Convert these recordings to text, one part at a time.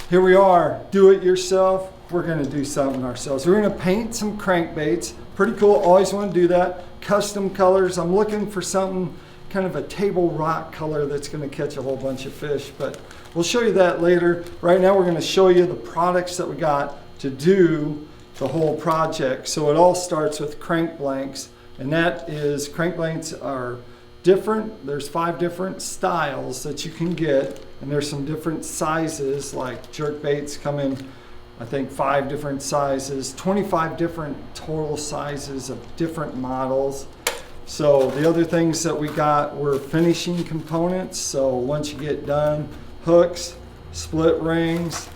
Here we are, do it yourself. We're gonna do something ourselves. We're gonna paint some crankbaits. Pretty cool, always wanna do that. Custom colors, I'm looking for something kind of a table rock color that's gonna catch a whole bunch of fish, but we'll show you that later. Right now we're gonna show you the products that we got to do the whole project. So it all starts with crank blanks, and that is, crank blanks are different. There's 5 different styles that you can get, and there's some different sizes, like jerk baits come in, I think 5 different sizes, 25 different total sizes of different models. So the other things that we got were finishing components. So once you get done, hooks, split rings,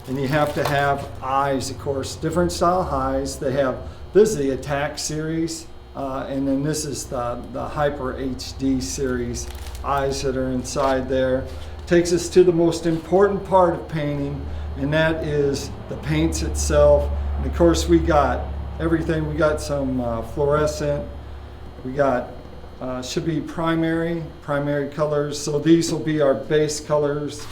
and you have to have eyes, of course, different style eyes. They have, this is the Attack series, and then this is the Hyper HD series eyes that are inside there. Takes us to the most important part of painting, and that is the paints itself. And of course we got everything. We got some fluorescent, we got should be primary colors, so these will be our base colors,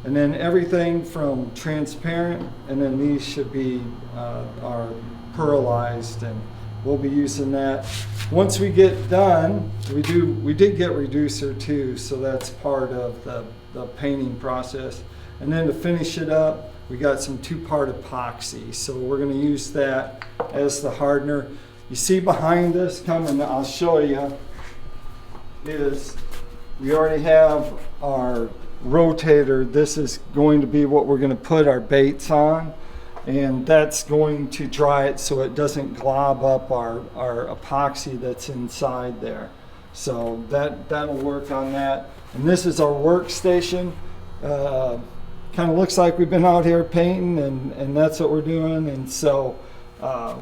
and then everything from transparent, and then these should be our pearlized, and we'll be using that. Once we get done, we did get reducer too, so that's part of the painting process. And then to finish it up, we got some 2-part epoxy, so we're going to use that as the hardener. You see behind us coming, I'll show you, is we already have our rotator. This is going to be what we're going to put our baits on, and that's going to dry it so it doesn't glob up our epoxy that's inside there. So that'll work on that. And this is our workstation. Kind of looks like we've been out here painting, and that's what we're doing. And so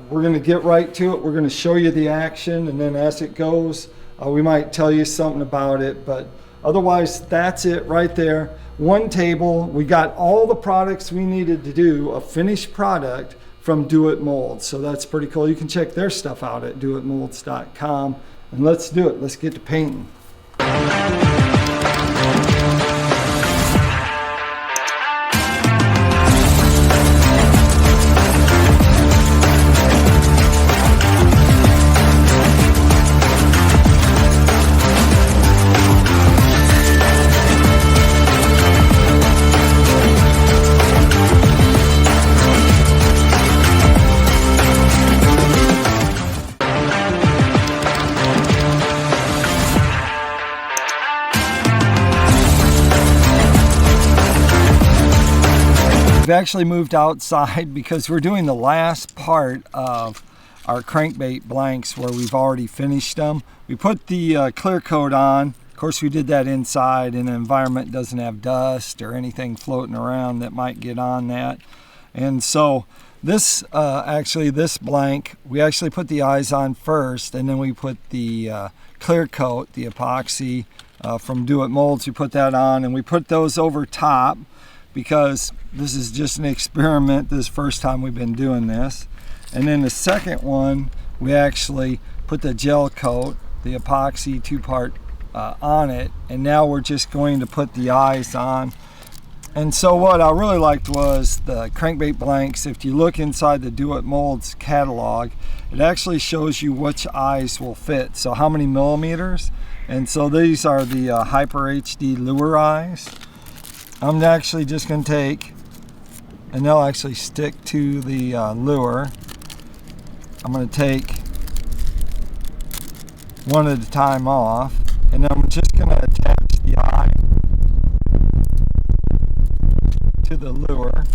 we're going to get right to it. We're going to show you the action, and then as it goes, we might tell you something about it, but otherwise that's it right there. One table, we got all the products we needed to do a finished product from Do It Molds. So that's pretty cool. You can check their stuff out at doitmolds.com, and let's do it. Let's get to painting. We've actually moved outside because we're doing the last part of our crankbait blanks where we've already finished them. We put the clear coat on. Of course, we did that inside, and the environment doesn't have dust or anything floating around that might get on that. And so this this blank, we actually put the eyes on first, and then we put the clear coat, the epoxy from Do It Molds. We put that on, and we put those over top, because this is just an experiment. This is the first time we've been doing this. And then the second one, we actually put the gel coat, the epoxy 2-part on it, and now we're just going to put the eyes on. And so what I really liked was the crankbait blanks. If you look inside the Do It Molds catalog, it actually shows you which eyes will fit, so how many millimeters. And so these are the Hyper HD lure eyes. I'm actually just going to take, and they'll actually stick to the lure. I'm going to take one at a time off, and then I'm just going to attach the eye to the lure.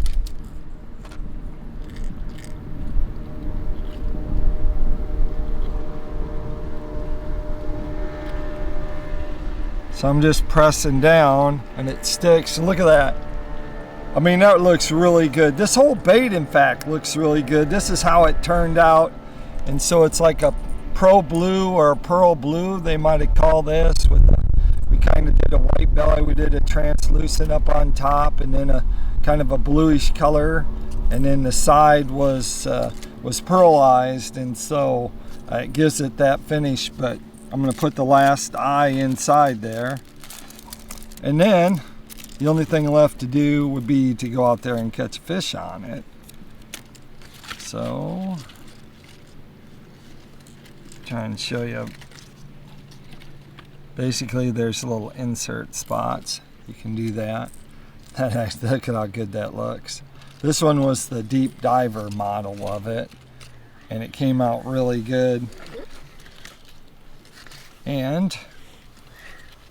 So I'm just pressing down and it sticks, and look at that. I mean, that looks really good. This whole bait, in fact, looks really good. This is how it turned out. And so it's like a pro blue or a pearl blue, they might have called this. We kind of did a white belly, we did a translucent up on top, and then a kind of a bluish color, and then the side was pearlized, and so it gives it that finish. But I'm going to put the last eye inside there, and then the only thing left to do would be to go out there and catch fish on it. So, trying to show you. Basically, there's little insert spots. You can do that. Look at how good that looks. This one was the deep diver model of it, and it came out really good. And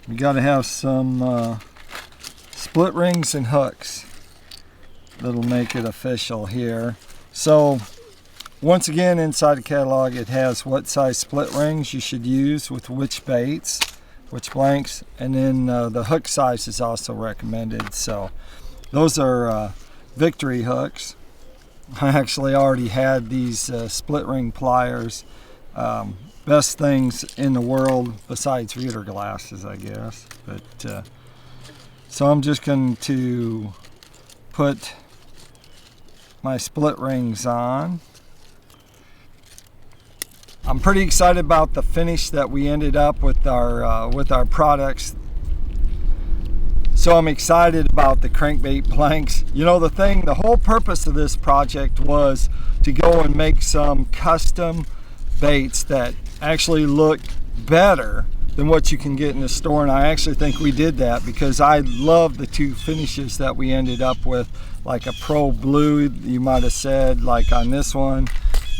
you got to have some split rings and hooks that'll make it official here. So once again, inside the catalog, it has what size split rings you should use with which baits, which blanks, and then the hook size is also recommended. So those are Victory hooks. I actually already had these split ring pliers. Best things in the world besides reader glasses, I guess. But so I'm just going to put my split rings on. I'm pretty excited about the finish that we ended up with our products. So I'm excited about the crankbait planks. You know, the whole purpose of this project was to go and make some custom baits that actually look better than what you can get in the store, and I actually think we did that because I love the two finishes that we ended up with, like a pro blue, you might have said, like on this one,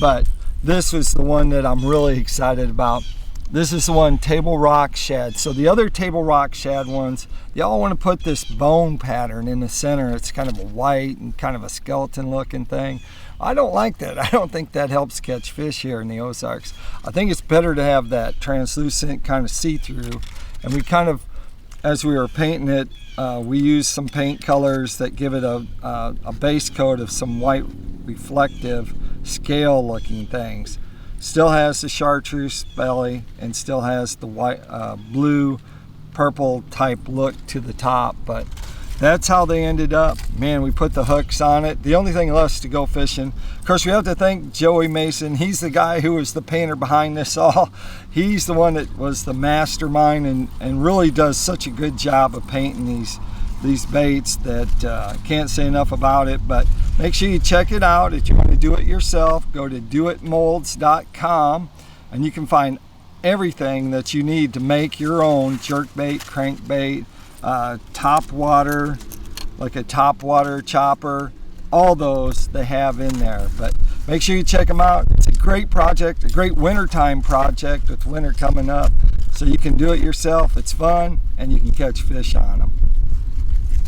but this was the one that I'm really excited about. This is the one, Table Rock Shad. So the other Table Rock Shad ones, they all want to put this bone pattern in the center. It's kind of a white and kind of a skeleton looking thing. I don't like that. I don't think that helps catch fish here in the Ozarks. I think it's better to have that translucent kind of see-through. And we kind of, as we were painting it, we used some paint colors that give it a base coat of some white reflective scale looking things. Still has the chartreuse belly and still has the white, blue, purple type look to the top, but that's how they ended up. Man, we put the hooks on it. The only thing left is to go fishing. Of course, we have to thank Joey Mason. He's the guy who was the painter behind this all. He's the one that was the mastermind and really does such a good job of painting these baits that can't say enough about it. But make sure you check it out. If you want to do it yourself, go to doitmolds.com and you can find everything that you need to make your own jerkbait, crankbait, top water, like a top water chopper, all those they have in there. But make sure you check them out. It's a great project, a great wintertime project with winter coming up, so you can do it yourself. It's fun and you can catch fish on them.